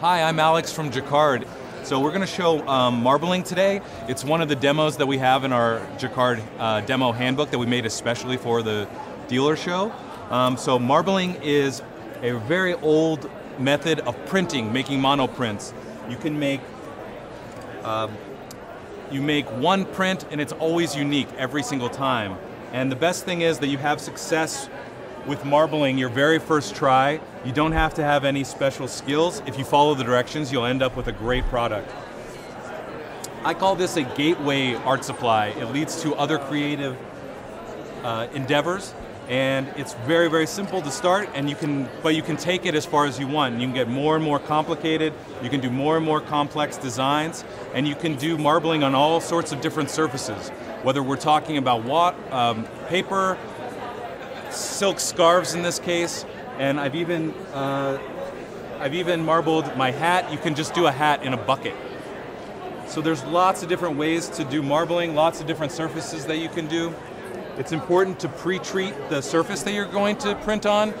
Hi, I'm Alex from Jacquard. So we're going to show marbling today. It's one of the demos that we have in our Jacquard Demo Handbook that we made especially for the dealer show. So marbling is a very old method of printing, making monoprints. You can make one print and it's always unique every single time. And the best thing is that you have success with marbling your very first try. You don't have to have any special skills. If you follow the directions, you'll end up with a great product. I call this a gateway art supply. It leads to other creative endeavors, and it's very, very simple to start, and you can take it as far as you want. You can get more and more complicated, you can do more and more complex designs, and you can do marbling on all sorts of different surfaces. Whether we're talking about paper, silk scarves in this case, and I've even marbled my hat. You can just do a hat in a bucket. So there's lots of different ways to do marbling, lots of different surfaces that you can do. It's important to pre-treat the surface that you're going to print on.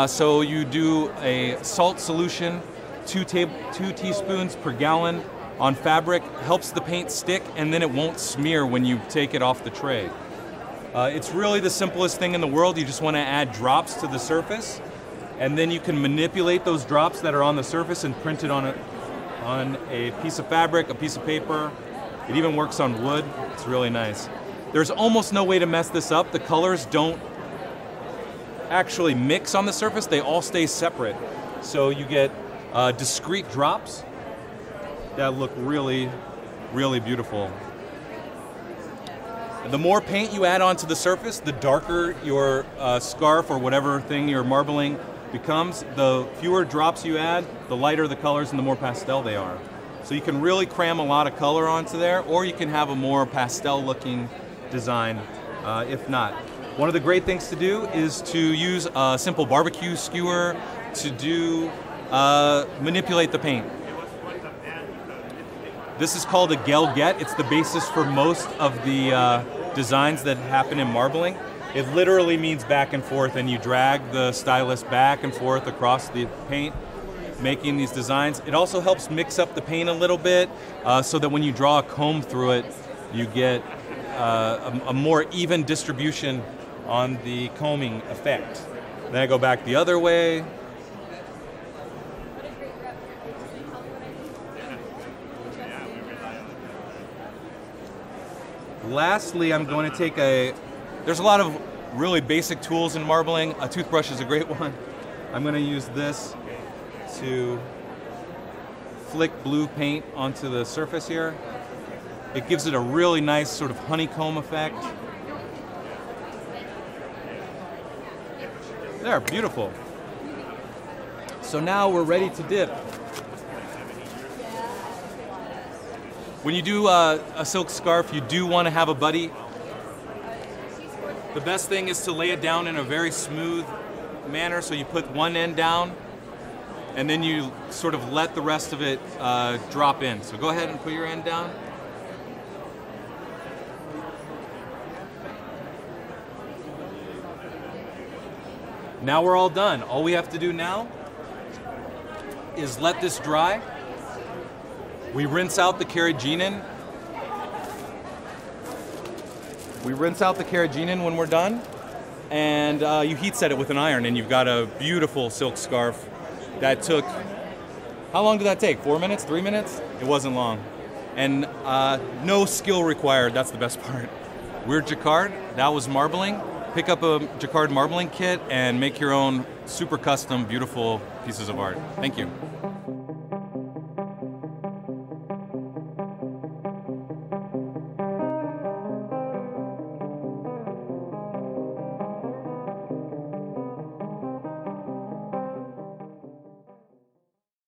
So you do a salt solution, 2 teaspoons per gallon on fabric, helps the paint stick, and then it won't smear when you take it off the tray. It's really the simplest thing in the world. You just want to add drops to the surface, and then you can manipulate those drops that are on the surface and print it on a piece of fabric, a piece of paper. It even works on wood. It's really nice. There's almost no way to mess this up. The colors don't actually mix on the surface. They all stay separate. So you get discrete drops that look really, really beautiful. The more paint you add onto the surface, the darker your scarf or whatever thing you're marbling becomes. The fewer drops you add, the lighter the colors and the more pastel they are. So you can really cram a lot of color onto there, or you can have a more pastel looking design if not. One of the great things to do is to use a simple barbecue skewer to manipulate the paint. This is called a gelget. It's the basis for most of the designs that happen in marbling. It literally means back and forth, and you drag the stylus back and forth across the paint, making these designs. It also helps mix up the paint a little bit so that when you draw a comb through it, you get a more even distribution on the combing effect. Then I go back the other way. Lastly, I'm going to take there's a lot of really basic tools in marbling. A toothbrush is a great one. I'm going to use this to flick blue paint onto the surface here. It gives it a really nice sort of honeycomb effect. There, beautiful. So now we're ready to dip. When you do a silk scarf, you do want to have a buddy. The best thing is to lay it down in a very smooth manner, so you put one end down and then you sort of let the rest of it drop in. So go ahead and put your end down. Now we're all done. All we have to do now is let this dry. We rinse out the carrageenan. When we're done, and you heat set it with an iron, and you've got a beautiful silk scarf that took, how long did that take? 4 minutes, 3 minutes? It wasn't long. And no skill required, that's the best part. We're Jacquard, that was marbling. Pick up a Jacquard marbling kit and make your own super custom, beautiful pieces of art. Thank you.